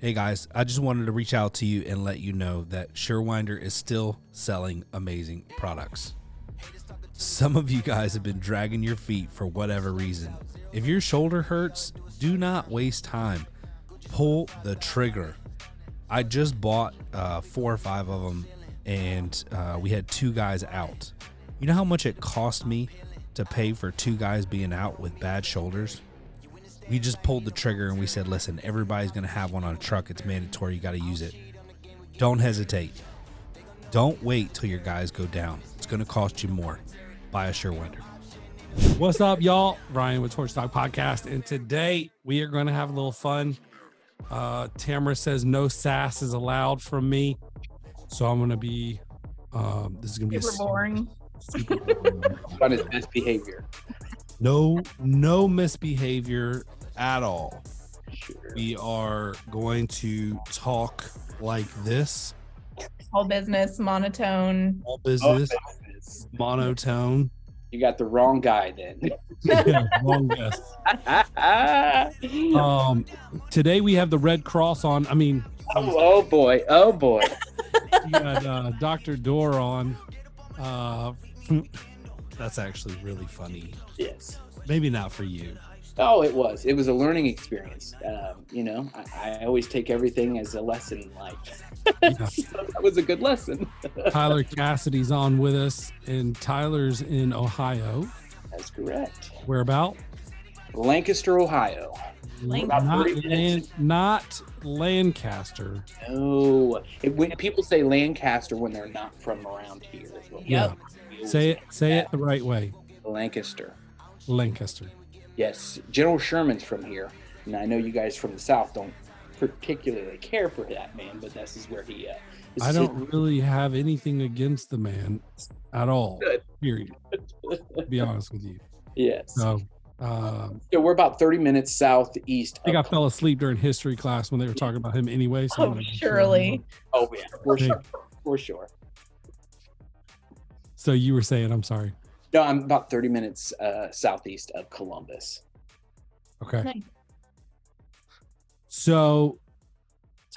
Hey guys, I just wanted to reach out to you and let you know that Surewinder is still selling amazing products. Some of you guys have been dragging your feet for whatever reason. If your shoulder hurts, do not waste time. Pull the trigger. I just bought 4 or 5 of them, and we had 2 guys out. You know how much it cost me to pay for 2 guys being out with bad shoulders? We just pulled the trigger and we said, listen, everybody's going to have one on a truck. It's mandatory. You got to use it. Don't hesitate. Don't wait till your guys go down. It's going to cost you more. Buy a Surewinder. What's up, y'all? Brian with Torsion Podcast. And today we are going to have a little fun. Tamara says no sass is allowed from me. So I'm going to be, this is going to be super boring. Super boring. What is misbehavior? No misbehavior at all. Sure. We are going to talk like this. All business, monotone. All business, monotone. You got the wrong guy then. Yeah, wrong guess. Today we have the Red Cross on. I mean, oh boy. we got Dr. Door on. That's actually really funny. Yes. Maybe not for you. Oh, it was. It was a learning experience. I always take everything as a lesson in life. Yeah. So that was a good lesson. Tyler Cassidy's on with us, and Tyler's in Ohio. That's correct. Where about? Lancaster, Ohio. About 30 minutes. Not Lancaster. No. When people say Lancaster when they're not from around here. Is what Yeah. Say it the right way. Lancaster. Lancaster. Yes, General Sherman's from here, and I know you guys from the South don't particularly care for that man, but this is where he. I don't really have anything against the man at all. Good. Period. To be honest with you. Yes. So, So we're about 30 minutes southeast. I think I fell asleep during history class when they were talking about him anyway. So Oh, surely. Oh yeah, for sure. So you were saying, I'm sorry. No, I'm about 30 minutes southeast of Columbus. Okay. Nice. So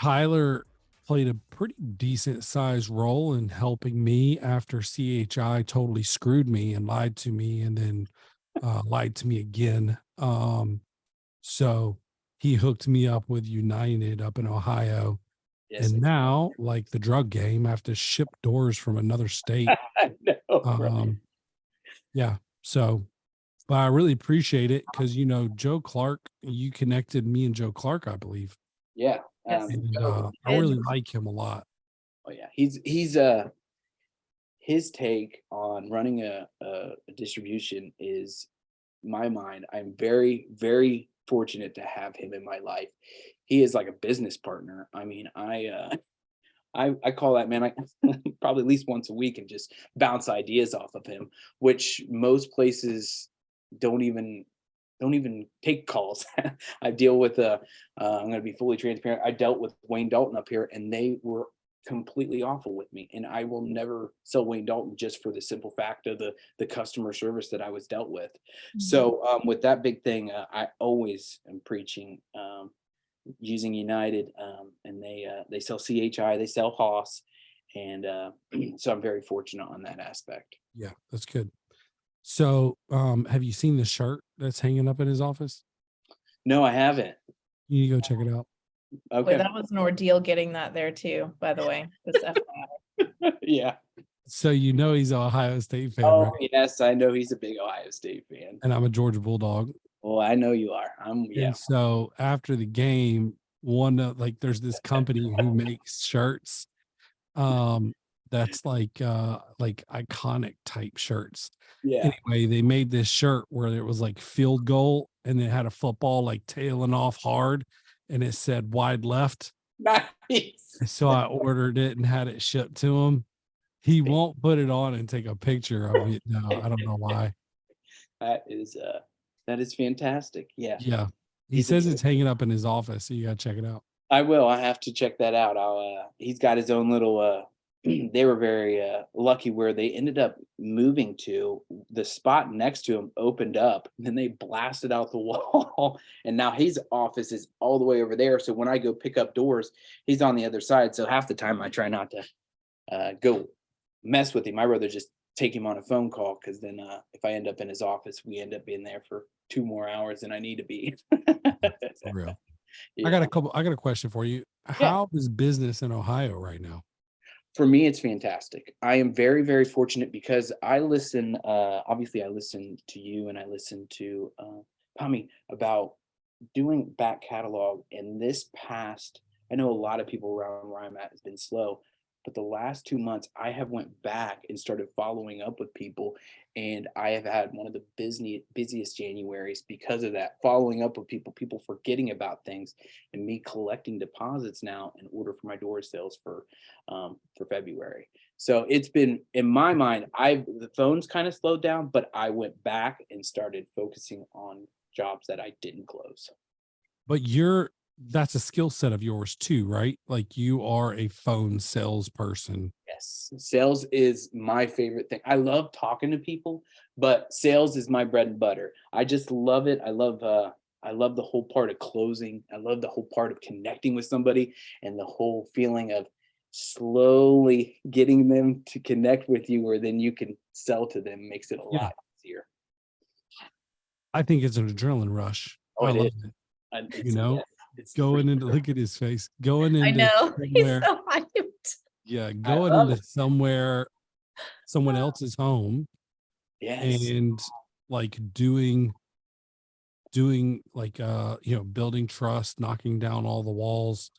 Tyler played a pretty decent sized role in helping me after CHI totally screwed me and lied to me and then lied to me again. So he hooked me up with United up in Ohio. Yes, and now, like the drug game, I have to ship doors from another state. I know. Right. Yeah. So, but I really appreciate it because, Joe Clark, you connected me and Joe Clark, I believe. Yeah. Yes. And I really like him a lot. Oh yeah, he's his take on running a distribution is my mind. I'm very, very fortunate to have him in my life. He is like a business partner. I mean, I call that man. I probably at least once a week and just bounce ideas off of him, which most places don't even take calls. I deal with I'm going to be fully transparent. I dealt with Wayne Dalton up here, and they were completely awful with me. And I will never sell Wayne Dalton just for the simple fact of the customer service that I was dealt with. Mm-hmm. So with that big thing, I always am preaching using United, and they sell CHI, they sell Haas, and so I'm very fortunate on that aspect. Yeah, that's good. So have you seen the shirt that's hanging up in his office? No, I haven't. You need to go check it out. Okay. Boy, that was an ordeal getting that there too, by the way. Just FYI. Yeah. So he's an Ohio State fan, Oh, right? yes, I know he's a big Ohio State fan. And I'm a Georgia Bulldog. Well, I know you are. Yeah. And so after the game, there's this company who makes shirts that's like iconic type shirts. Yeah. Anyway, they made this shirt where it was like field goal and it had a football like tailing off hard and it said wide left. Nice. So I ordered it and had it shipped to him. He won't put it on and take a picture of it. No, I don't know why. That is fantastic. Yeah. Yeah. He says it's hanging up in his office, so you gotta check it out. I will. I have to check that out. He's got his own little they were very lucky where they ended up moving to. The spot next to him opened up, and then they blasted out the wall. And now his office is all the way over there. So when I go pick up doors, he's on the other side. So half the time I try not to go mess with him. I'd rather just take him on a phone call, because then if I end up in his office, we end up being there for 2 more hours than I need to be. For real. Yeah. I got a question for you. Yeah. How is business in Ohio right now? For me, it's fantastic. I am very, very fortunate because I listen. Obviously, I listen to you, and I listen to Tommy about doing back catalog. And this past, I know a lot of people around where I'm at has been slow, but the last 2 months, I have went back and started following up with people, and I have had one of the busiest Januaries because of that. Following up with people forgetting about things, and me collecting deposits now in order for my door sales for February. So it's been, in my mind, the phone's kind of slowed down, but I went back and started focusing on jobs that I didn't close. But that's a skill set of yours too, right? Like you are a phone salesperson. Yes, sales is my favorite thing. I love talking to people, but sales is my bread and butter. I just love it. I love the whole part of closing. I love the whole part of connecting with somebody, and the whole feeling of slowly getting them to connect with you, where then you can sell to them. Makes it a lot easier. I think it's an adrenaline rush. Oh, I it love is. it. It's it's Going into, look at his face, going I into know. He's somewhere, so hyped. yeah, I going love into somewhere, someone else's home, Yes. and like doing like building trust, knocking down all the walls,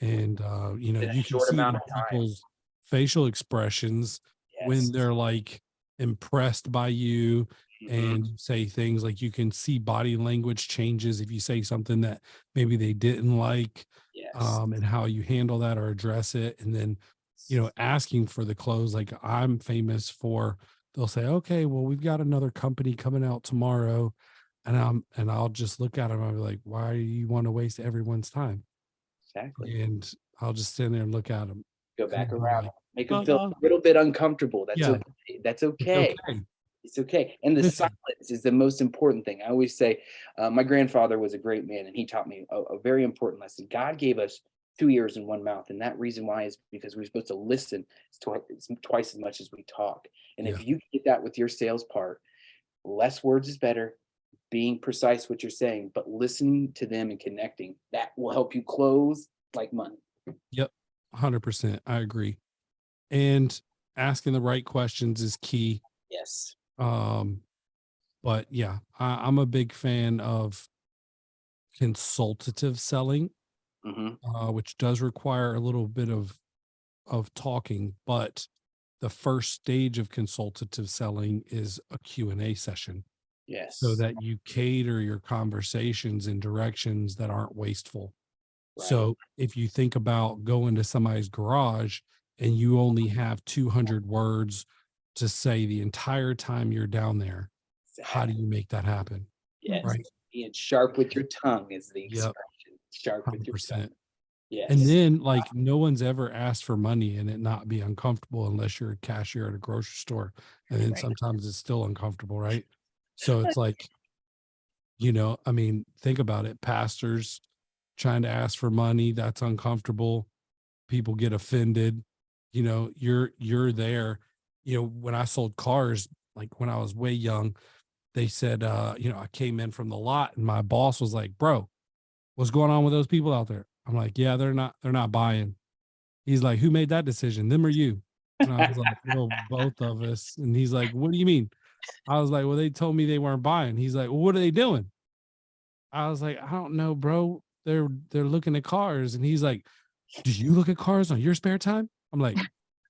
and In a you can short see amount in of time. people's facial expressions when Yes. they're like impressed by you, Mhm. and you say things like, you can see body language changes if you say something that maybe they didn't like, Yes. and how you handle that or address it. And then asking for the close, like I'm famous for, they'll say, okay, well, we've got another company coming out tomorrow, and I'll just look at them, I'll be like, why do you want to waste everyone's time? Exactly. And I'll just stand there and look at them, Go and back they'll be around. like, Make them feel a little bit uncomfortable. That's yeah, okay. That's it's okay. okay. It's okay. And the Listen, silence is the most important thing. I always say, my grandfather was a great man, and he taught me a very important lesson. God gave us 2 ears and one mouth, and that reason why is because we're supposed to listen twice as much as we talk. And yeah, if you get that with your sales part, less words is better. Being precise what you're saying, but listening to them and connecting, that will help you close like money. yep, 100%. I agree. And asking the right questions is key. Yes. But yeah, I'm a big fan of consultative selling, Hmm. which does require a little bit of talking, but the first stage of consultative selling is a Q&A session, so Yes. that you cater your conversations in directions that aren't wasteful. Right. So if you think about going to somebody's garage and you only have 200 words to say the entire time you're down there, how do you make that happen? Yes. Right? Being sharp with your tongue is the Yep. expression. Sharp with your tongue. 100%. Yes. And then, like, no one's ever asked for money and it not be uncomfortable unless you're a cashier at a grocery store. And then Right. sometimes it's still uncomfortable, right? So it's like, I mean, think about it. Pastors trying to ask for money, that's uncomfortable. People get offended. You're there. When I sold cars, like when I was way young, they said, I came in from the lot and my boss was like, bro, what's going on with those people out there? I'm like, yeah, they're not buying. He's like, who made that decision? Them or you? And I was like, well, both of us. And he's like, what do you mean? I was like, well, they told me they weren't buying. He's like, well, what are they doing? I was like, I don't know, bro. They're looking at cars. And he's like, do you look at cars on your spare time? I'm like,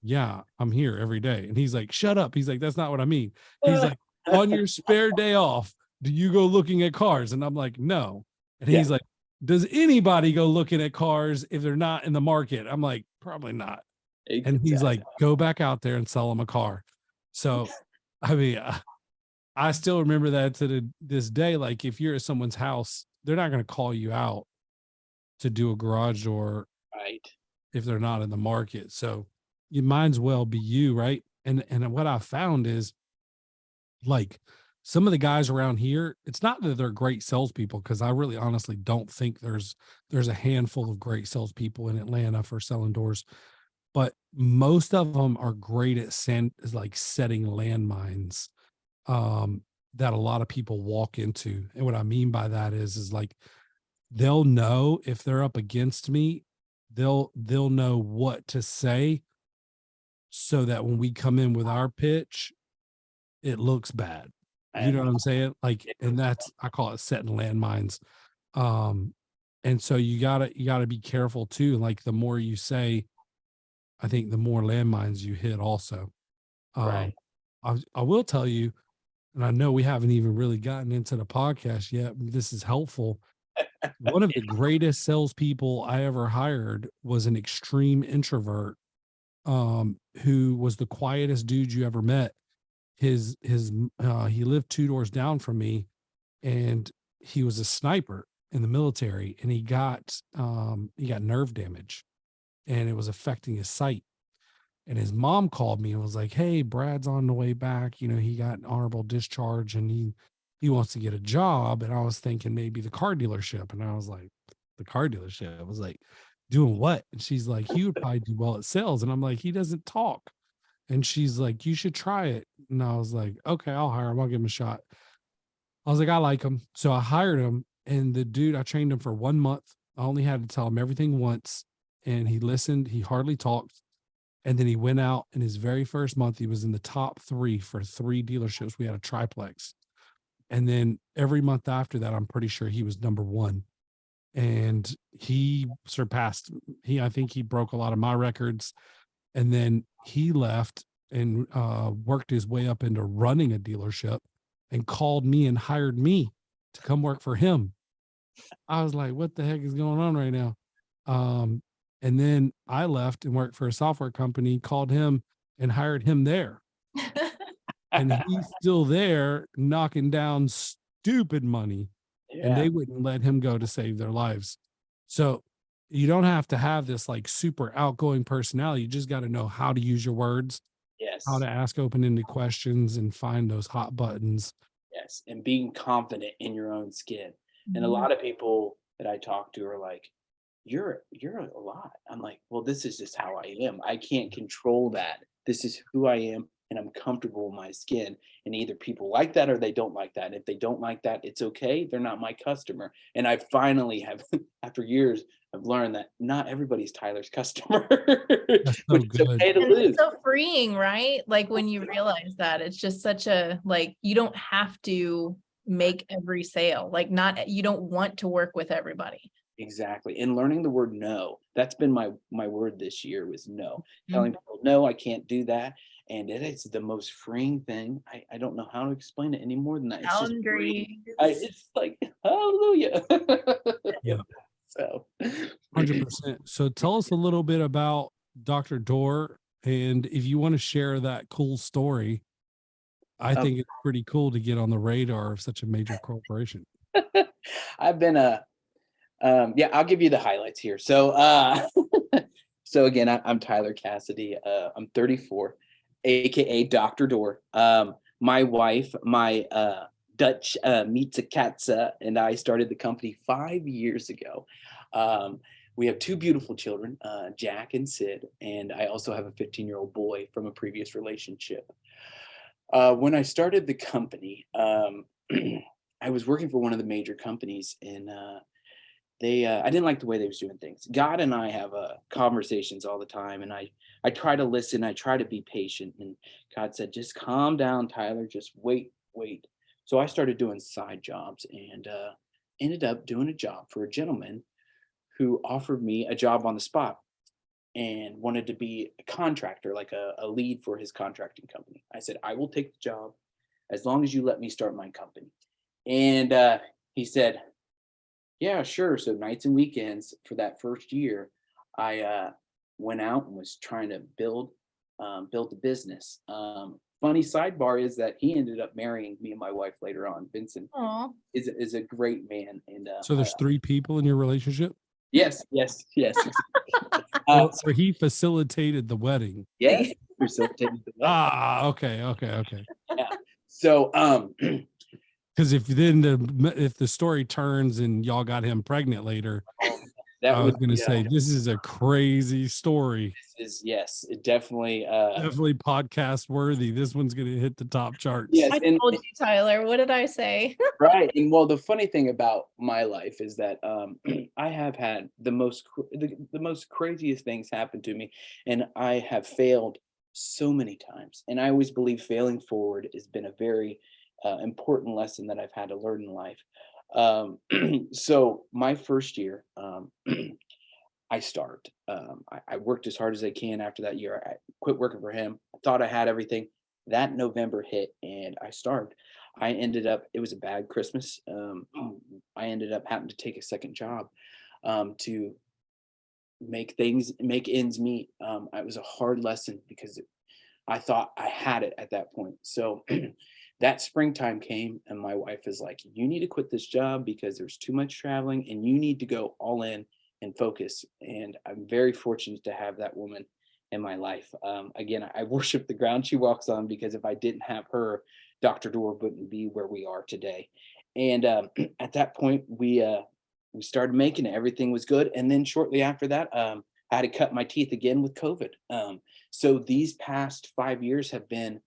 yeah, I'm here every day. And he's like, shut up. He's like, that's not what I mean. He's like, on your spare day off, do you go looking at cars? And I'm like, no. And Yeah. he's like, does anybody go looking at cars if they're not in the market? I'm like, probably not. And he's like, go back out there and sell them a car. So, I mean, I still remember that to this day. Like, if you're at someone's house, they're not going to call you out to do a garage door Right. if they're not in the market. So you might as well be you, right? And what I found is, like, some of the guys around here, it's not that they're great salespeople, because I really honestly don't think there's a handful of great salespeople in Atlanta for selling doors, but most of them are great at like setting landmines that a lot of people walk into. And what I mean by that is like, they'll know if they're up against me, they'll know what to say so that when we come in with our pitch, it looks bad. You know what I'm saying? Like, and that's, I call it setting landmines. And so you gotta be careful too. Like, the more you say, I think the more landmines you hit also. Right. I will tell you, and I know we haven't even really gotten into the podcast yet, but this is helpful. One of the greatest salespeople I ever hired was an extreme introvert, who was the quietest dude you ever met. He lived 2 doors down from me, and he was a sniper in the military, and he got nerve damage, and it was affecting his sight. And his mom called me and was like, "Hey, Brad's on the way back. You know, he got an honorable discharge, and he wants to get a job." And I was thinking maybe the car dealership. And I was like, "The car dealership?" I was like, "Doing what?" And she's like, "He would probably do well at sales." And I'm like, "He doesn't talk." And she's like, "You should try it." And I was like, "Okay, I'll hire him. I'll give him a shot." I was like, "I like him." So I hired him, and the dude, I trained him for 1 month. I only had to tell him everything once, and he listened. He hardly talked. And then he went out, in his very first month, he was in the top 3 for 3 dealerships. We had a triplex. And then every month after that, I'm pretty sure he was number 1. And he surpassed, I think he broke a lot of my records. And then he left and worked his way up into running a dealership and called me and hired me to come work for him. I was like, what the heck is going on right now? And then I left and worked for a software company, called him and hired him there. And he's still there knocking down stupid money. Yeah. And they wouldn't let him go to save their lives. So you don't have to have this like super outgoing personality. You just got to know how to use your words, Yes. how to ask open-ended questions, and find those hot buttons. Yes. And being confident in your own skin. And a Mhm. lot of people that I talk to are like, you're a lot. I'm like, well, this is just how I am. I can't control that. This is who I am, and I'm comfortable in my skin. And either people like that or they don't like that. And if they don't like that, it's okay. They're not my customer. And I finally have, after years, I've learned that not everybody's Tyler's customer, That's so which is good. okay to And lose. it's so freeing, right? Like, when you realize that, it's just such a, like, you don't have to make every sale. Like, you don't want to work with everybody. Exactly. And learning the word no. That's been my word this year was no. Mhm. Telling people, no, I can't do that. And it is the most freeing thing. I don't know how to explain it any more than that. It's just freeing. Boundaries. It's like, hallelujah. Yeah. So 100%. So tell us a little bit about Dr. Door. And if you want to share that cool story, I think it's pretty cool to get on the radar of such a major corporation. I've been yeah, I'll give you the highlights here. So so again, I'm Tyler Cassidy. I'm 34, aka Dr. Door. My wife, my Dutch Mietse Katze, and I started the company 5 years ago. We have 2 beautiful children, Jack and Sid, and I also have a 15-year-old boy from a previous relationship. When I started the company, I was working for one of the major companies, and I didn't like the way they was doing things. God and I have conversations all the time, and I try to listen. I try to be patient, and God said, "Just calm down, Tyler. Just wait." So I started doing side jobs, and ended up doing a job for a gentleman who offered me a job on the spot and wanted to be a contractor, like a lead for his contracting company. I said, "I will take the job as long as you let me start my company." And he said, "Yeah, sure." So nights and weekends for that first year, I went out and was trying to build the business. Funny sidebar is that he ended up marrying me and my wife later on. Vincent Aw. is a great man, and So there's 3 people in your relationship? yes. Or he facilitated the wedding. Yes, facilitated the wedding. Okay. Yeah. So Because if the story turns and y'all got him pregnant later, that I was would going to be, say this is a crazy story. yes, it definitely Definitely podcast worthy. This one's going to hit the top charts. yes, I told you, Tyler. What did I say? right. And well, the funny thing about my life is that I have had the most craziest things happen to me, and I have failed so many times. And I always believe failing forward has been a very important lesson that I've had to learn in life. So my first year, I starved. I worked as hard as I can. After that year, I quit working for him. I thought I had everything. That November hit, and I starved. I ended up. It was a bad Christmas. I ended up having to take a second job to make ends meet. It was a hard lesson because I thought I had it at that point. So that springtime came, and my wife is like, "You need to quit this job because there's too much traveling, and you need to go all in and focus." And I'm very fortunate to have that woman in my life. Again, I worship the ground she walks on, because if I didn't have her, Dr. Door wouldn't be where we are today. And at that point, we started making it. Everything was good. And then shortly after that, I had to cut my teeth again with COVID. So these past 5 years have been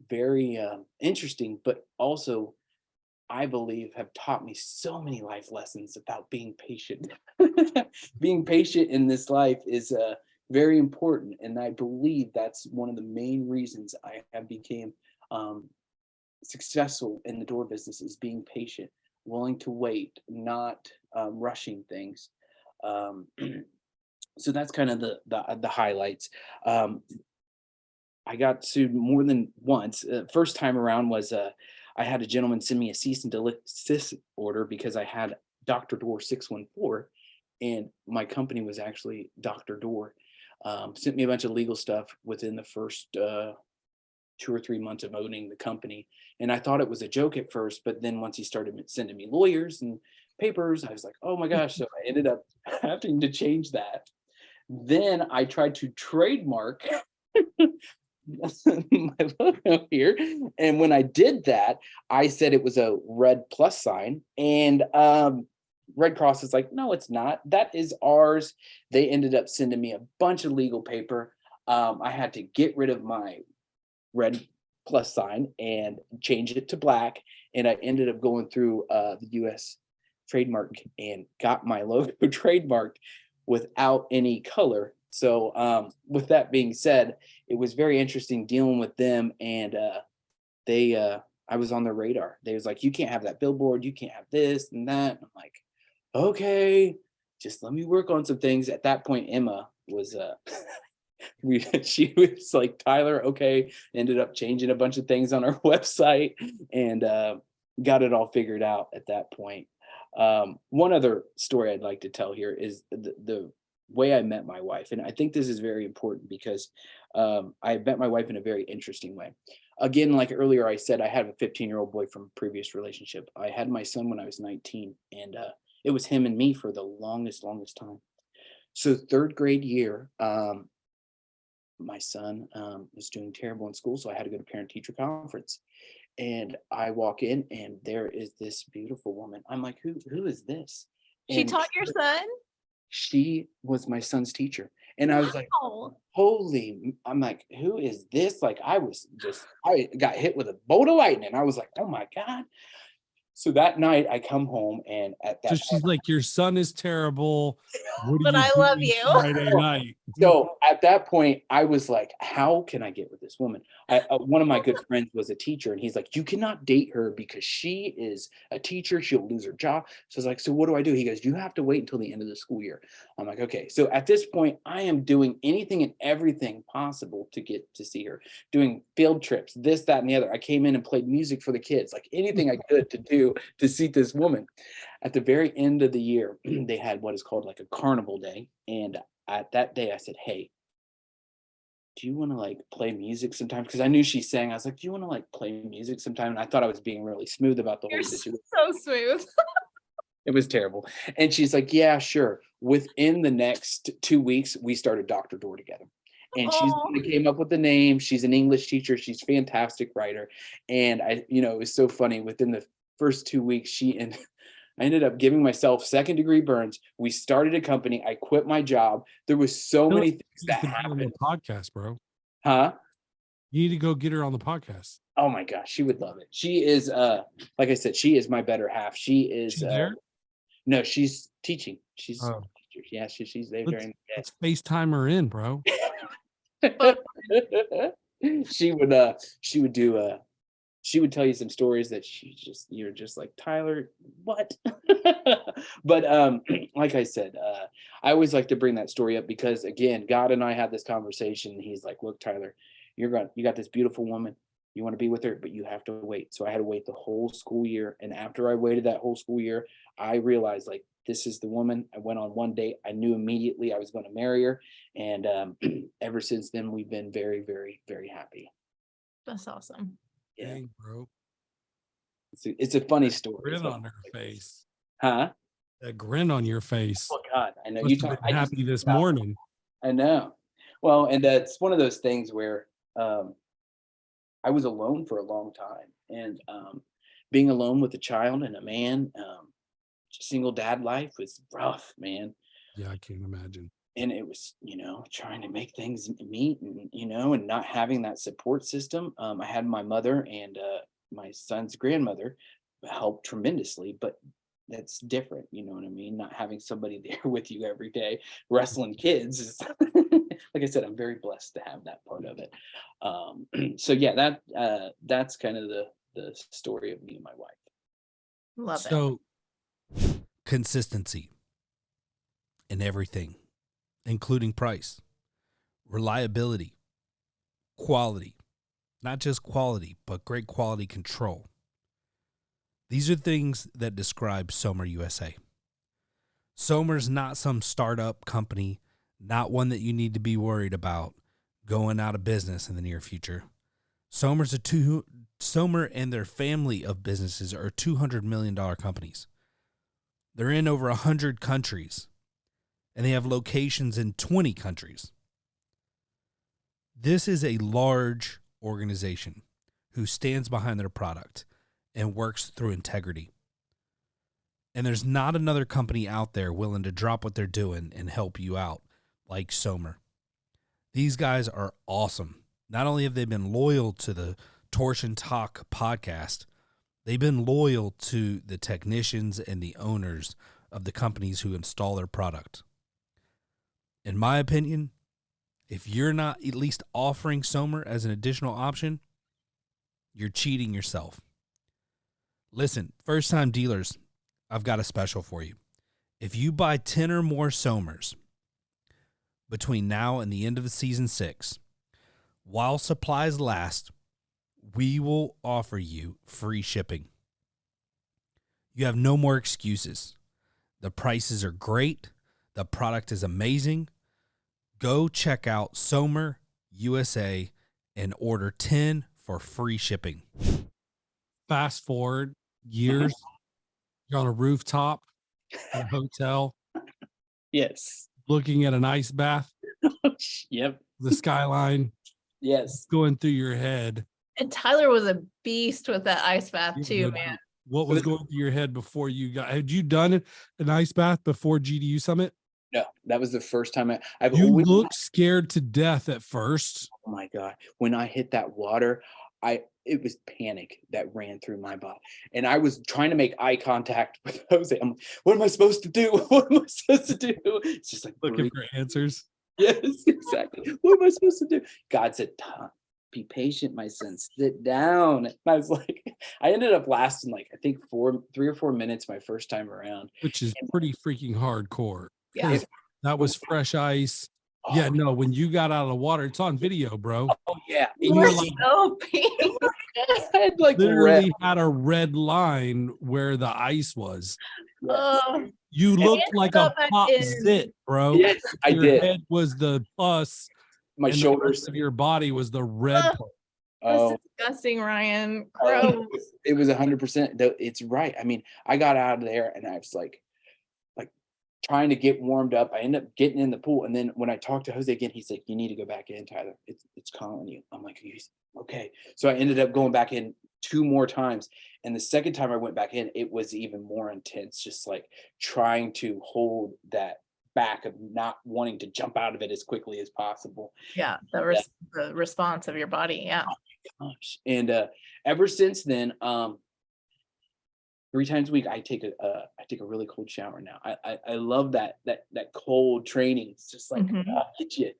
very interesting, but also I believe have taught me so many life lessons about being patient. Being patient in this life is very important, and I believe that's one of the main reasons I have became successful in the door business, is being patient, willing to wait, not rushing things. Um, so that's kind of the highlights. I got sued more than once. First time around was I had a gentleman send me a cease and desist order because I had Dr. Door 614, and my company was actually Dr. Door. Sent me a bunch of legal stuff within the first 2 or 3 months of owning the company. And I thought it was a joke at first, but then once he started sending me lawyers and papers, I was like, oh my gosh. So I ended up having to change that. Then I tried to trademark my logo here. And when I did that, I said it was a red plus sign. And Red Cross is like, no, it's not. That is ours. They ended up sending me a bunch of legal paper. I had to get rid of my red plus sign and change it to black. And I ended up going through the US trademark and got my logo trademarked without any color. So with that being said, it was very interesting dealing with them. And I was on their radar. They was like, you can't have that billboard, you can't have this and that. And I'm like, okay, just let me work on some things. At that point, Emma was she was like, Tyler, okay. Ended up changing a bunch of things on our website and got it all figured out at that point. One other story I'd like to tell here is the way I met my wife. And I think this is very important because I met my wife in a very interesting way. Again, like earlier I said, I had a 15-year-old boy from a previous relationship. I had my son when I was 19, and it was him and me for the longest time. So third grade year, my son was doing terrible in school, so I had to go to parent-teacher conference. And I walk in, and there is this beautiful woman. I'm like, who is this? She taught your son? She was my son's teacher. And I was like, Wow. holy, I'm like, who is this? Like, I got hit with a bolt of lightning. I was like, oh my God. So that night I come home, and at that So she's like, your son is terrible. What But I love you. Friday night. So at that point, I was like, how can I get with this woman? One of my good friends was a teacher, and he's like, you cannot date her because she is a teacher. She'll lose her job. So I was like, so what do I do? He goes, you have to wait until the end of the school year. I'm like, okay. So at this point, I am doing anything and everything possible to get to see her, doing field trips, this, that, and the other. I came in and played music for the kids, like anything I could to do to see this woman. At the very end of the year, they had what is called like a carnival day. And at that day, I said, hey, do you want to like play music sometime? Because I knew she sang. I was like, do you want to like play music sometime? And I thought I was being really smooth about the whole You're situation. so smooth. It was terrible. And she's like, yeah, sure. within the next 2 weeks, we started Dr. Door together. And she's the one that came up with the name. She's an English teacher. She's a fantastic writer. And it was so funny. Within the first 2 weeks, I ended up giving myself 2nd-degree burns. We started a company. I quit my job. There was so many things that happened. On the podcast, bro. Huh? You need to go get her on the podcast. Oh my gosh, she would love it. She is, like I said, she is my better half. She is. She's there? No, she's teaching. She's Oh. yeah, she's there Let's, during the day. let's FaceTime her in, bro. She would do she would tell you some stories that you're just like, Tyler, what? But like I said, I always like to bring that story up because, again, God and I had this conversation. He's like, look, Tyler, you got this beautiful woman. You want to be with her, but you have to wait. So I had to wait the whole school year. And after I waited that whole school year, I realized, like, this is the woman. I went on one date. I knew immediately I was going to marry her. And ever since then, we've been very, very, very happy. That's awesome. Yeah. Dang, bro. It's a funny story. Grin on her face. Huh? That grin on your face. Oh God, I know. Must have been happy this morning. I know. Well, and that's one of those things where I was alone for a long time, and being alone with a child and a man, single dad life was rough, man. Yeah, I can't imagine. And it was, trying to make things meet and, and not having that support system. I had my mother and my son's grandmother helped tremendously, but that's different. You know what I mean? Not having somebody there with you every day, wrestling kids is, like I said, I'm very blessed to have that part of it. So yeah, that's kind of the story of me and my wife. Love it. So consistency in everything, including price, reliability, quality, not just quality, but great quality control. These are things that describe Somer USA. Somer's not some startup company, not one that you need to be worried about going out of business in the near future. Somer and their family of businesses are $200 million companies. They're in over 100 countries, and they have locations in 20 countries. This is a large organization who stands behind their product and works through integrity. And there's not another company out there willing to drop what they're doing and help you out like Somer. These guys are awesome. Not only have they been loyal to the Torsion Talk podcast, they've been loyal to the technicians and the owners of the companies who install their product. In my opinion, if you're not at least offering Somer as an additional option, you're cheating yourself. Listen, first-time dealers, I've got a special for you. If you buy 10 or more Somers between now and the end of the season 6, while supplies last, we will offer you free shipping. You have no more excuses. The prices are great. The product is amazing. Go check out Somer USA and order 10 for free shipping. Fast forward years, you're on a rooftop at a hotel. Yes. Looking at an ice bath. Yep. The skyline. Yes. Going through your head. And Tyler was a beast with that ice bath too, man. What was going through your head before had you done an ice bath before GDU Summit? No, that was the first time You looked scared to death at first. Oh my God. When I hit that water, it was panic that ran through my body. And I was trying to make eye contact with Jose. I'm like, what am I supposed to do? What am I supposed to do? It's just like looking for answers. Yes, exactly. What am I supposed to do? God said, be patient, my son. Sit down. And I was like, I ended up lasting like, I think 3 or 4 minutes my first time around. Which is pretty freaking hardcore. Yeah. That was fresh ice. Oh, yeah, no, when you got out of the water, it's on video, bro. Oh yeah. You were were like- so pink. I had like Literally had a red line where the ice was. Oh, You looked ended like a up pop in- zit, bro. Yes, I Your did. head was the plus. My and the shoulders. rest of your body was the red Ugh. part. Oh, that's disgusting, Ryan. oh, Gross. it was 100%. It's right. I mean, I got out of there and I was like trying to get warmed up. I end up getting in the pool. And then when I talked to Jose again, he's like, you need to go back in, Tyler. It's calling you. I'm like, okay. So I ended up going back in 2 more times. And the second time I went back in, it was even more intense, just like trying to hold that back of not wanting to jump out of it as quickly as possible. Yeah. The response of your body. Yeah. Oh my gosh. And ever since then, 3 times a week, I take a really cold shower now. I love that cold training. It's just like get you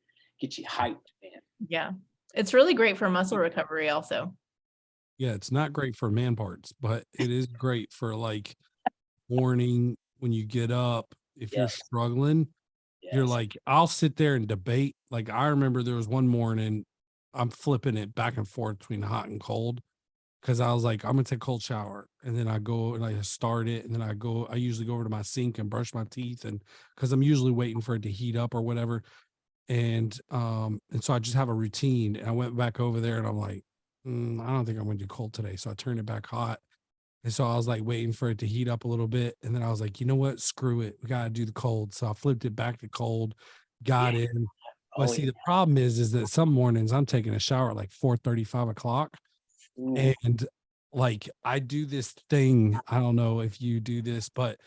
hyped, man. Yeah. It's really great for muscle recovery also. Yeah, it's not great for man parts, but it is great for like morning when you get up. If you're struggling, you're like, I'll sit there and debate. Like I remember there was one morning I'm flipping it back and forth between hot and cold because I was like, I'm gonna take a cold shower, and then I go and I start it, and then I usually go over to my sink and brush my teeth, and because I'm usually waiting for it to heat up or whatever. And so I just have a routine, and I went back over there and I'm like, I don't think I'm gonna do cold today. So I turned it back hot. And so I was like waiting for it to heat up a little bit. And then I was like, you know what? Screw it. We got to do the cold. So I flipped it back to cold, got in. But see, the problem is that some mornings I'm taking a shower at like 4:30, 5 o'clock. And like I do this thing. I don't know if you do this, but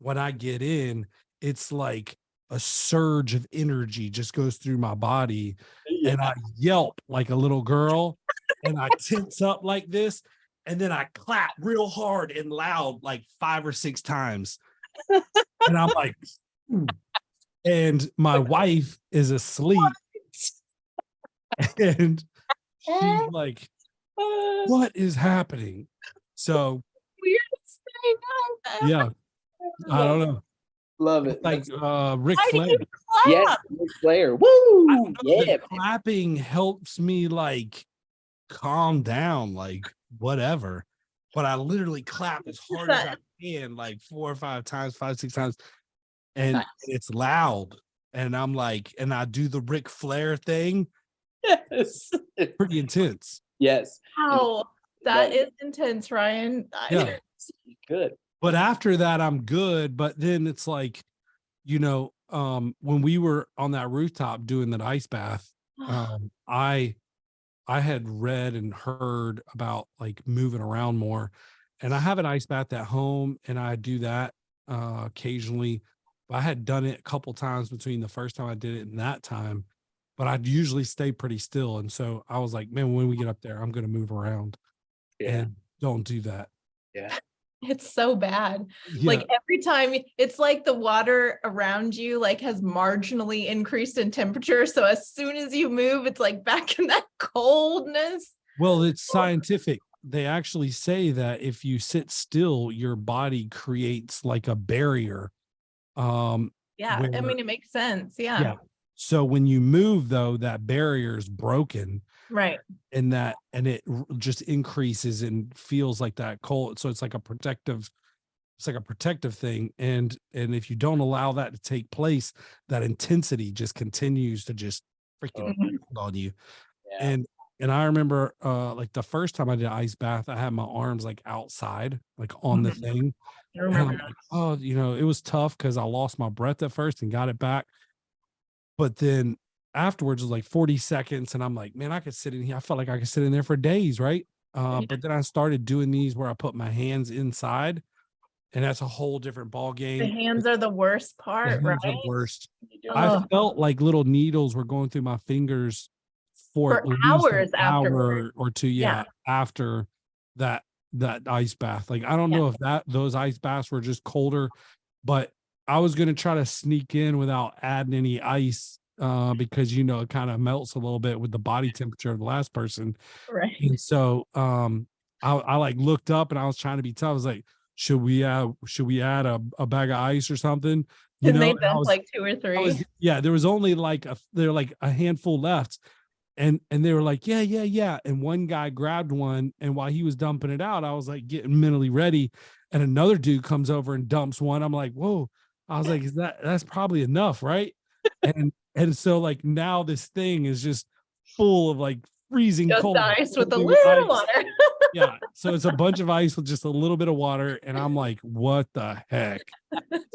when I get in, it's like a surge of energy just goes through my body. And I yelp like a little girl and I tense up like this. And then I clap real hard and loud, like 5 or 6 times. And I'm like, and my wife is asleep. And she's like, what is happening? So, yeah, I don't know. Love it. Like Ric Flair. Yes, Ric Flair. Woo! Yeah. Clapping helps me like calm down, like whatever. But I literally clap as hard as I can, like 4 or 5 times, 5, 6 times, and it's loud. And I'm like, and I do the Ric Flair thing. Yes, pretty intense. Yes. Wow, that is intense, Ryan. Yeah, good. But after that, I'm good. But then it's like, you know, when we were on that rooftop doing that ice bath, I had read and heard about like moving around more, and I have an ice bath at home and I do that occasionally. But I had done it a couple times between the first time I did it and that time, but I'd usually stay pretty still. And so I was like, man, when we get up there, I'm going to move around. And don't do that. Yeah. It's so bad. Like every time it's like the water around you like has marginally increased in temperature. So as soon as you move, it's like back in that coldness. Well, it's scientific. They actually say that if you sit still, your body creates like a barrier. I mean, it makes sense. Yeah. So when you move though, that barrier is broken. Right. And it just increases and feels like that cold. So it's like a protective thing. And if you don't allow that to take place, that intensity just continues to just freaking on you. Yeah. And I remember like the first time I did an ice bath, I had my arms like outside, like on the thing. I remember that. Like, oh, you know, it was tough because I lost my breath at first and got it back. But then afterwards it was like 40 seconds and I'm like, man, I could sit in here. I felt like I could sit in there for days, right? But then I started doing these where I put my hands inside, and that's a whole different ball game. The hands are the worst part, right? The worst. I felt like little needles were going through my fingers for hours an hour or two, after that ice bath. Like I don't know if those ice baths were just colder, but I was going to try to sneak in without adding any ice because, you know, it kind of melts a little bit with the body temperature of the last person. Right. And so I like looked up and I was trying to be tough. I was like, should we add a bag of ice or something? You know, they dumped like 2 or 3. There was only like a handful left. And they were like, yeah. And one guy grabbed one. And while he was dumping it out, I was like getting mentally ready. And another dude comes over and dumps one. I'm like, whoa. I was like, that's probably enough, right? And so like now this thing is just full of like freezing just cold ice with a little water. Yeah. So it's a bunch of ice with just a little bit of water. And I'm like, what the heck?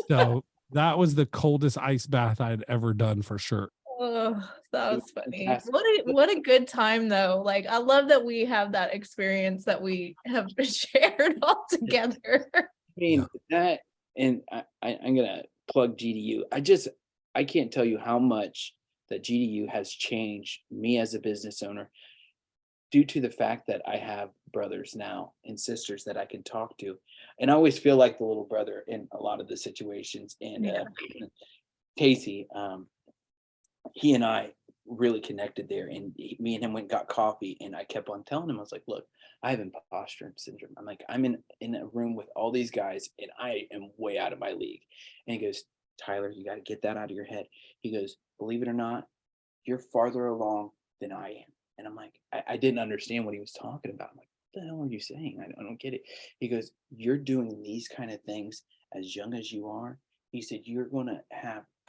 So That was the coldest ice bath I'd ever done for sure. Oh, that It was was funny. fantastic. What a good time though. Like I love that we have that experience that we have shared all together. I mean that, and I'm gonna plug GDU. I can't tell you how much that GDU has changed me as a business owner, due to the fact that I have brothers now and sisters that I can talk to, and I always feel like the little brother in a lot of the situations. And Yeah. Casey, he and I really connected there, and me and him went and got coffee, and I kept on telling him, I was like, look, I have imposter syndrome. I'm like, I'm in a room with all these guys and I am way out of my league. And he goes, Tyler, you got to get that out of your head. He goes, believe it or not, you're farther along than I am. And I'm like, I didn't understand what he was talking about. I'm like, what the hell are you saying? I don't get it. He goes, you're doing these kind of things as young as you are. He said, you're going to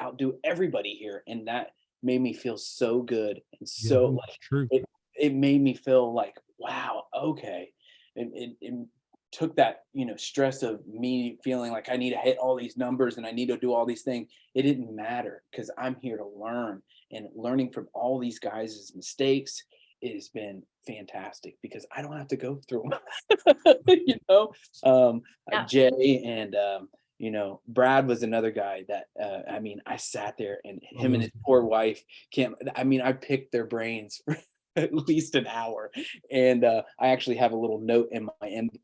outdo everybody here. And that made me feel so good. And so like, True. it made me feel like, wow, okay. It took that, stress of me feeling like I need to hit all these numbers and I need to do all these things. It didn't matter because I'm here to learn, and learning from all these guys' mistakes has been fantastic because I don't have to go through them. Yeah. Jay and, Brad was another guy that, I sat there and him and his poor wife I picked their brains for at least an hour. And I actually have a little note in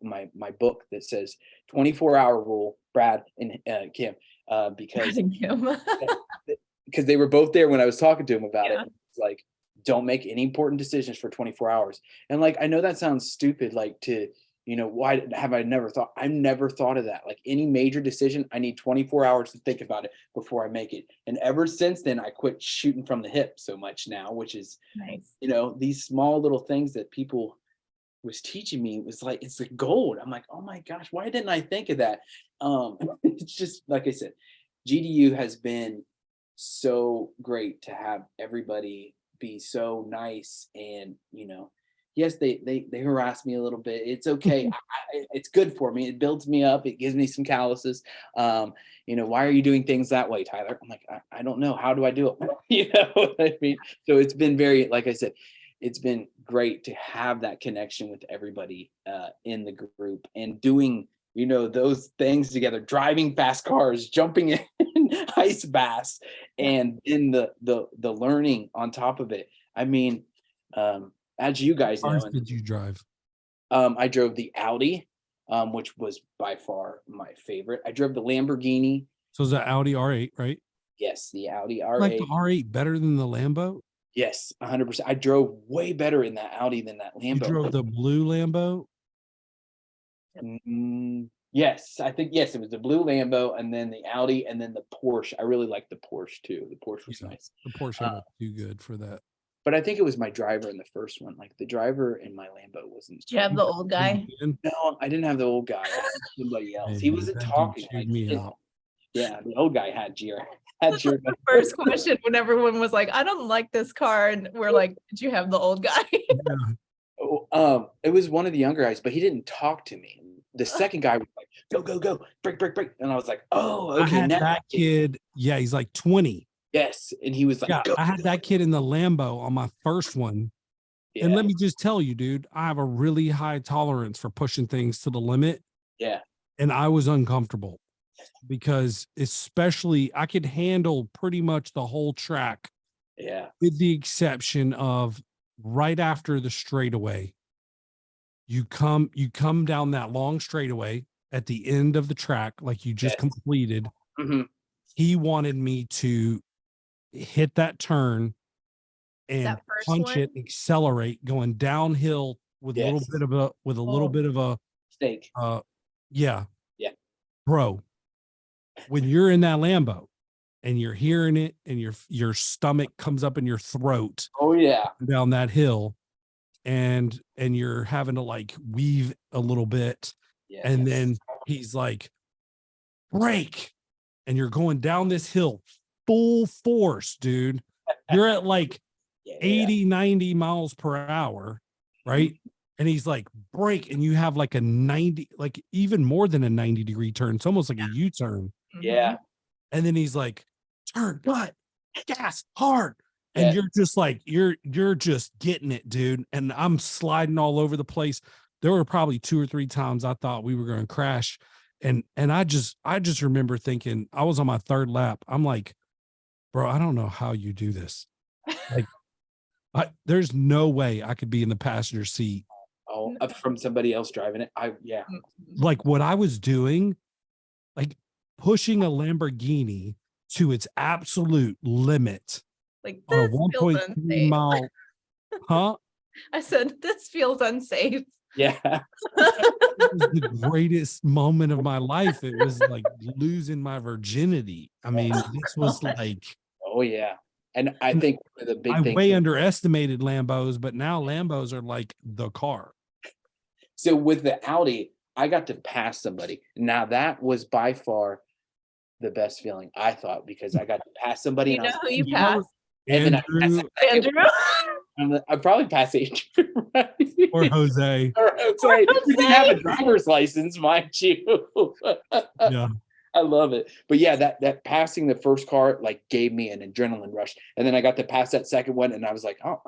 my book that says 24-hour rule, Brad and Kim, because they were both there when I was talking to him about it. It's like, don't make any important decisions for 24 hours. And like, I know that sounds stupid, like why have I never thought? I've never thought of that. Like any major decision, I need 24 hours to think about it before I make it. And ever since then, I quit shooting from the hip so much now, which is Nice. these small little things that people was teaching me was like, it's like gold. I'm like, oh my gosh, why didn't I think of that? It's just, like I said, GDU has been so great to have everybody be so nice. And, yes, they harass me a little bit. It's okay. It's good for me. It builds me up. It gives me some calluses. Why are you doing things that way, Tyler? I'm like, I don't know. How do I do it? You know what I mean? So it's been very, like I said, it's been great to have that connection with everybody in the group and doing, those things together, driving fast cars, jumping in ice baths, and in the learning on top of it. I mean, as you guys know, Did you drive? I drove the Audi, which was by far my favorite. I drove the Lamborghini. So it's an Audi R8, right? Yes, the Audi R8. Like the R8 better than the Lambo? Yes, 100%. I drove way better in that Audi than that Lambo. You drove the blue Lambo? Yes, I think, yes, it was the blue Lambo and then the Audi and then the Porsche. I really liked the Porsche too. The Porsche was nice. The Porsche was too good for that. But I think it was my driver in the first one. Like the driver in my Lambo wasn't. Did you have the old guy? No, I didn't have the old guy. I had somebody else. He wasn't talking. Like, yeah, the old guy had Jira. The first question when everyone was like, I don't like this car. And we're like, did you have the old guy? It was one of the younger guys, but he didn't talk to me. The second guy was like, go, break. And I was like, oh, okay. I had that kid. Yeah, he's like 20. Yes. And he was like, yeah, I had that kid in the Lambo on my first one. Yeah. And let me just tell you, dude, I have a really high tolerance for pushing things to the limit. Yeah. And I was uncomfortable because especially I could handle pretty much the whole track. Yeah. With the exception of right after the straightaway. You come down that long straightaway at the end of the track, like you just completed. Mm-hmm. He wanted me to hit that turn and punch it, accelerate, going downhill with a little bit of a stake. Yeah. Bro, when you're in that Lambo and you're hearing it and your stomach comes up in your throat. Oh yeah. Down that hill. And you're having to like weave a little bit. Yeah. And then he's like, brake. And you're going down this hill full force, dude. You're at like 80, 90 miles per hour, right? And he's like, brake. And you have like a 90, like even more than a 90-degree turn. It's almost like a U-turn. Yeah. And then he's like, turn, gut, gas, hard. And you're just like, you're just getting it, dude. And I'm sliding all over the place. There were probably 2 or 3 times I thought we were going to crash. And I just remember thinking, I was on my 3rd lap. I'm like, bro, I don't know how you do this. Like, there's no way I could be in the passenger seat. Oh, from somebody else driving it. Like what I was doing, like pushing a Lamborghini to its absolute limit. Like, On a this feels 1.3 unsafe. mile, huh? I said, this feels unsafe. Yeah. It was the greatest moment of my life. It was like losing my virginity. I mean, this was like, Oh yeah. And I think the big I thing. way underestimated Lambos, but now Lambos are like the car. So with the Audi, I got to pass somebody. Now that was by far the best feeling, I thought, because I got to pass somebody. You And know I was who like, you passed? and then I passed Andrew Andrew. I probably passed Andrew, right? or Jose. Or Jose. He didn't have a driver's license, mind you. Yeah. I love it. But yeah, that passing the first car like gave me an adrenaline rush. And then I got to pass that second one and I was like, oh,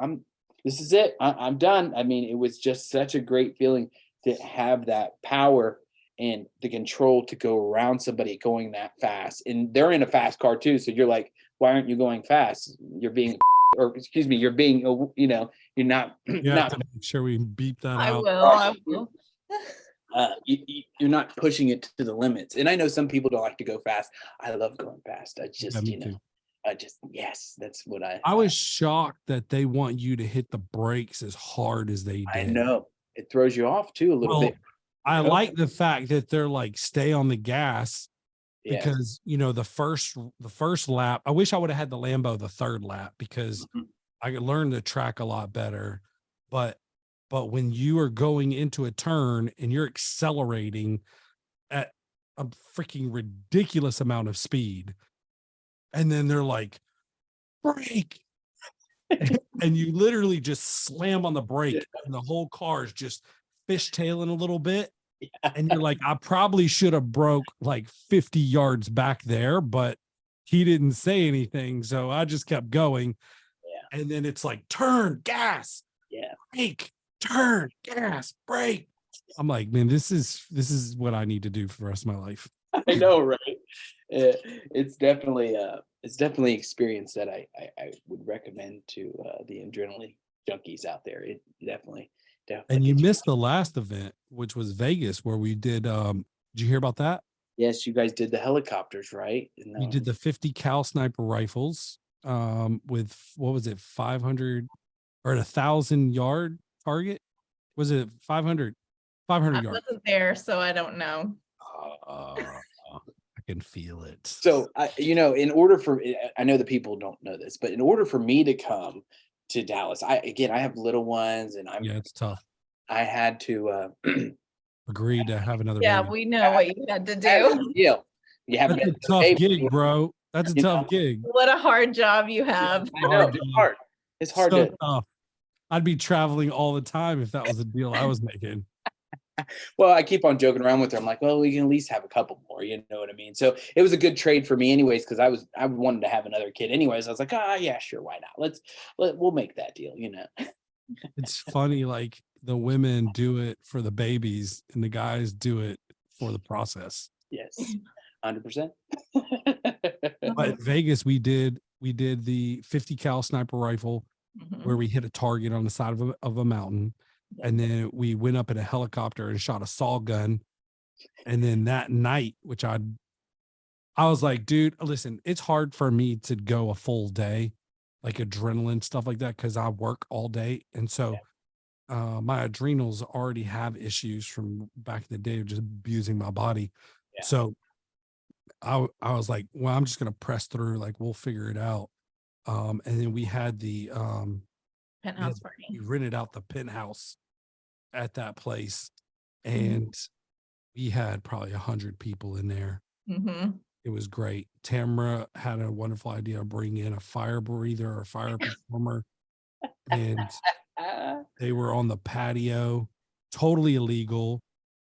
this is it. I'm done. I mean, it was just such a great feeling to have that power and the control to go around somebody going that fast. And they're in a fast car too. So you're like, why aren't you going fast? You're being, or excuse me, you're being, you're not, Yeah, not to make sure we beep that I out. will. you're not pushing it to the limits. And I know some people don't like to go fast. I love going fast. I just, me too. Yes, that's what I was shocked that they want you to hit the brakes as hard as they did. I know. It throws you off too a little bit. I like the fact that they're like, stay on the gas because, the first lap, I wish I would have had the Lambo the 3rd lap because I could learn the track a lot better. But when you are going into a turn and you're accelerating at a freaking ridiculous amount of speed, and then they're like, brake. And you literally just slam on the brake and the whole car is just fishtailing a little bit. And you're like, I probably should have broke like 50 yards back there, but he didn't say anything. So I just kept going. Yeah. And then it's like, turn, gas, brake, turn, gas, brake. I'm like, man, this is what I need to do for the rest of my life. I know, right? It's definitely experience that I would recommend to the adrenaline junkies out there. It definitely. And you missed the last event, which was Vegas, where we did. Did you hear about that? Yes, you guys did the helicopters, right? We did the 50 cal sniper rifles with, what was it, 500 or 1,000-yard target? Was it 500? 500 yards. I wasn't there, so I don't know. I can feel it. So, in order for, I know the people don't know this, but in order for me to come to Dallas, I have little ones, and it's tough. I had to agree to have another. Yeah, baby. We know what you had to do. Yeah, that's a tough gig, bro. That's a tough gig. What a hard job you have. I know, it's hard. It's hard so tough. I'd be traveling all the time if that was the deal I was making. Well, I keep on joking around with her. I'm like, well, we can at least have a couple more, you know what I mean? So it was a good trade for me anyways, because I wanted to have another kid anyways. I was like, yeah, sure, why not? We'll make that deal, It's funny, like the women do it for the babies and the guys do it for the process. Yes, 100%. But Vegas, we did the 50 cal sniper rifle where we hit a target on the side of a mountain. And then we went up in a helicopter and shot a saw gun. And then that night, which I was like, dude, listen, it's hard for me to go a full day, like adrenaline, stuff like that, because I work all day. And so my adrenals already have issues from back in the day of just abusing my body. Yeah. So I was like, well, I'm just going to press through. Like, we'll figure it out. And then we had the penthouse party. We rented out the penthouse at that place, and we had probably 100 people in there. It was great. Tamara had a wonderful idea of bringing in a fire breather or a fire performer, and they were on the patio, totally illegal,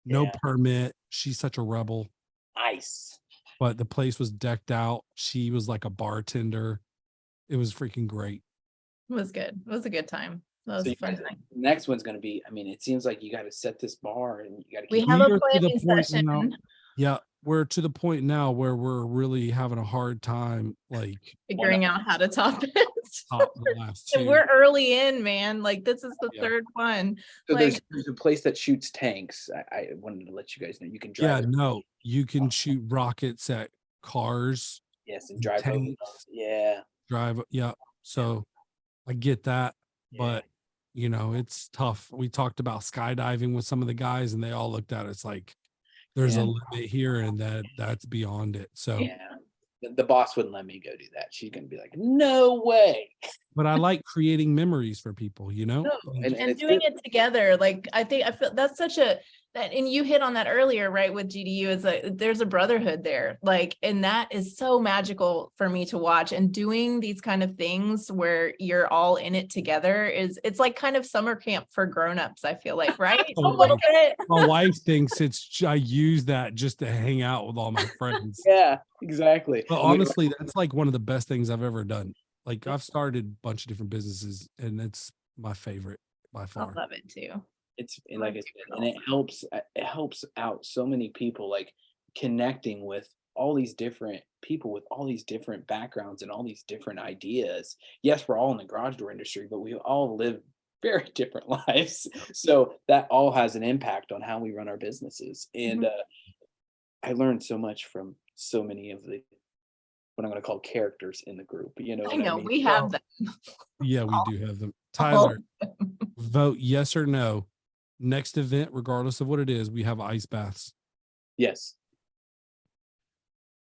no permit. She's such a rebel. Nice. but the place was decked out. She was like a bartender. It was freaking great. It was good. It was a good time. That was So a you fun guys, time. the next one's going to be, I mean, it seems like you got to set this bar and you got to We keep. have a We are to the planning point session. now. Yeah, we're to the point now where we're really having a hard time, like Figuring out how to top it. top the last And two. we're early in, man. Like this is the Yeah. third one. So Like there's a place that shoots tanks. I wanted to let you guys know you can Yeah, drive. it. no, you can shoot rockets at cars, Yes, and drive over. tanks, Yeah. drive. Yeah, so I get that, Yeah. but you know, it's tough. We talked about skydiving with some of the guys, and they all looked at it. It's like there's a Yeah. limit here, and that's beyond it. So, Yeah. The boss wouldn't let me go do that. She's going to be like, no way. but I like creating memories for people, you know? No, Like, and and it's doing good. it together. Like I feel that's such a that, and you hit on that earlier, right? With GDU, is like there's a brotherhood there, like, and that is so magical for me to watch. And doing these kind of things where you're all in it together it's like kind of summer camp for grown-ups, I feel like, right? A little bit. my wife thinks I use that just to hang out with all my friends. Yeah, exactly. But honestly, that's like one of the best things I've ever done. Like I've started a bunch of different businesses, and it's my favorite by I far. love it too. It's and like I said, and it helps out so many people, like connecting with all these different people with all these different backgrounds and all these different ideas. Yes, we're all in the garage door industry, but we all live very different lives. So that all has an impact on how we run our businesses. And I learned so much from so many of the what I'm going to call characters in the group. You know, I what know mean? we have them. Yeah, we do have them. Tyler, vote yes or no. Next event, regardless of what it is, we have ice baths. Yes.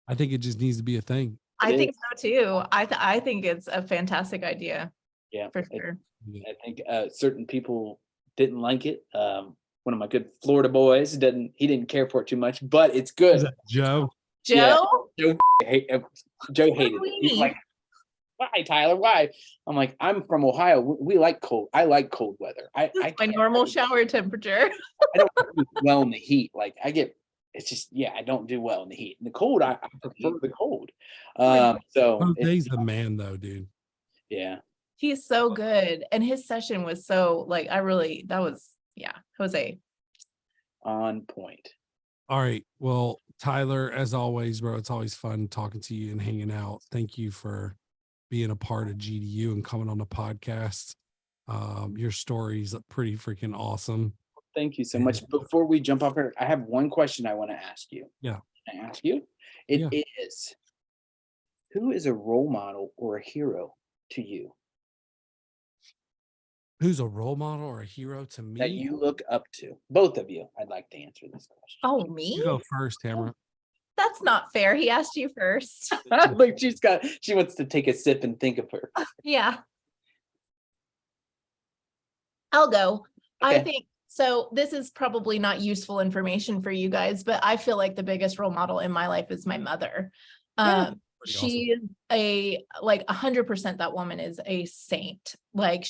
I think it just needs to be a thing. I think so too. I think it's a fantastic idea. Yeah, for sure. I think certain people didn't like it. One of my good Florida boys didn't care for it too much, but it's good. Is that Joe? Joe? Joe hated it. He's like, why, Tyler? Why? I'm like, I'm from Ohio. We like cold. I like cold weather. I My normal shower temperature. I don't do well in the heat. Like it's just, yeah, I don't do well in the heat. In the cold, I prefer the cold. So Jose's the man though, dude. Yeah. He's so good. And his session was so like, Jose. On point. All right. Well, Tyler, as always, bro, it's always fun talking to you and hanging out. Thank you for being a part of GDU and coming on the podcast. Your story's pretty freaking awesome. Thank you so much. Before we jump off here, I have one question I want to ask you. Yeah. Can I ask you? It is, who is a role model or a hero to you? Who's a role model or a hero to me? That you look up to? Both of you. I'd like to answer this question. Oh, me? You go first, Tamara. That's not fair. He asked you first. Like she wants to take a sip and think of her. Yeah. I'll go. Okay. I think so. This is probably not useful information for you guys, but I feel like the biggest role model in my life is my mother. She is 100%, that woman is a saint. Like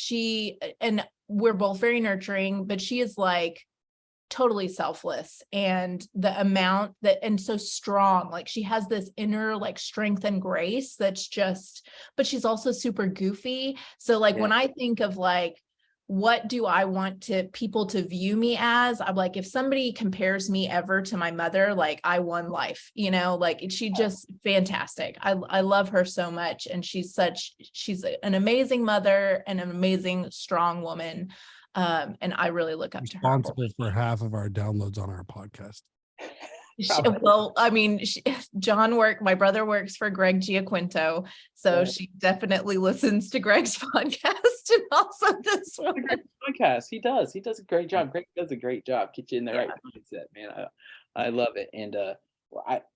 and we're both very nurturing, but she is like totally selfless, and the amount that, and so strong, like she has this inner like strength and grace that's just, but she's also super goofy. So like when I think of like, what do I want people to view me as? I'm like, if somebody compares me ever to my mother, like I won life, like she just fantastic. I love her so much. And she's an amazing mother and an amazing, strong woman. And I really look up to her. Responsible for half of our downloads on our podcast. Well, I mean, my brother works for Greg Giaquinto, so she definitely listens to Greg's podcast and also this one. Podcast. He does a great job. Greg does a great job. Get you in the right mindset, man. I love it. And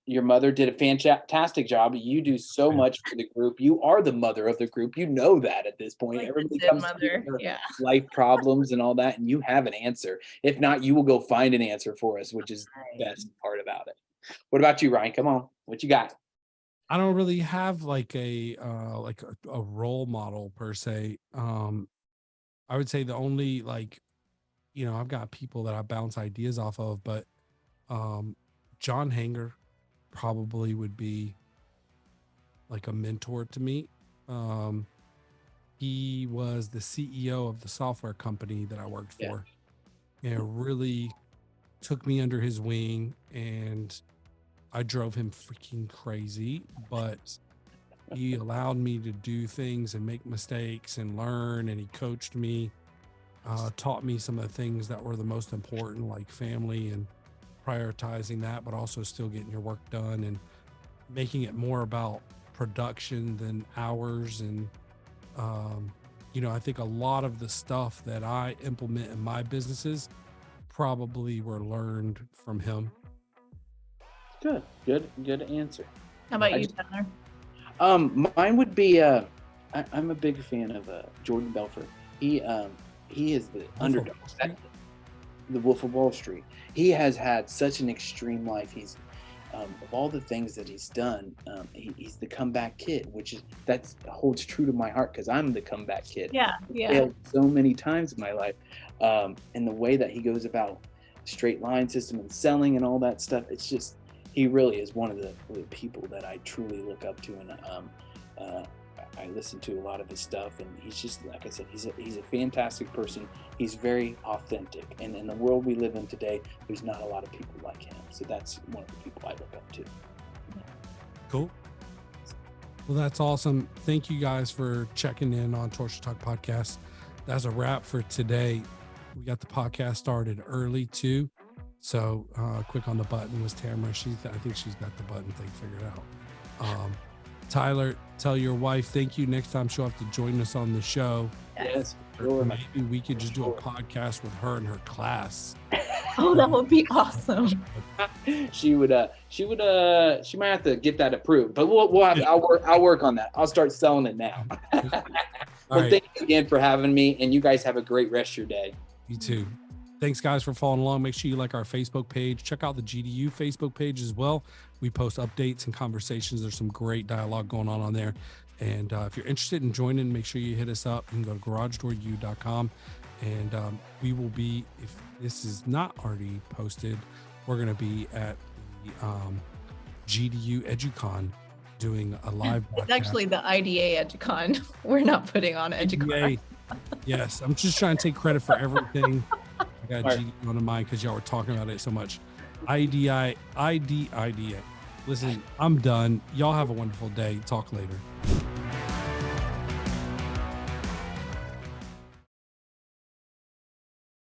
your mother did a fantastic job. You do so much for the group. You are the mother of the group. You know that at this point. Everybody comes to life problems and all that, and you have an answer. If not, you will go find an answer for us, which is the best part about it. What about you, Ryan? Come on. What you got? I don't really have like a role model per se. I would say the only I've got people that I bounce ideas off of, but John Hanger, probably would be like a mentor to me. He was the CEO of the software company that I worked for, and really took me under his wing, and I drove him freaking crazy, but he allowed me to do things and make mistakes and learn, and he coached me, taught me some of the things that were the most important, like family and prioritizing that, but also still getting your work done and making it more about production than hours. And I think a lot of the stuff that I implement in my businesses probably were learned from him. Good answer. How about you, Tyler? Mine would be I'm a big fan of Jordan Belfort. He is the underdog, the Wolf of Wall Street. He has had such an extreme life. He's of all the things that he's done, he's the comeback kid, that holds true to my heart because I'm the comeback kid. Yeah. Failed so many times in my life, and the way that he goes about straight line system and selling and all that stuff. It's just, he really is one of the people that I truly look up to, and I listen to a lot of his stuff, and he's just, like I said, he's a fantastic person. He's very authentic, and in the world we live in today, there's not a lot of people like him. So that's one of the people I look up to. Cool. Well, that's awesome. Thank you guys for checking in on Torsion Talk Podcast. That's a wrap for today. We got the podcast started early too. So quick on the button was Tamara. I think she's got the button thing figured out. Tyler, tell your wife thank you. Next time she'll have to join us on the show. Yes. Or maybe we could just do a podcast with her and her class. Oh, that would be awesome. She might have to get that approved, but I'll work on that. I'll start selling it now. Well, thank you again for having me, and you guys have a great rest of your day. You too. Thanks, guys, for following along. Make sure you like our Facebook page. Check out the GDU Facebook page as well. We post updates and conversations. There's some great dialogue going on there. And if you're interested in joining, make sure you hit us up. You can go to garagedoorU.com. And we will be, if this is not already posted, we're going to be at the GDU EduCon doing a live broadcast. It's actually the IDA EduCon. We're not putting on EduCon. Yes, I'm just trying to take credit for everything. I got GDU on mind because y'all were talking about it so much. IDA. Listen, I'm done. Y'all have a wonderful day. Talk later.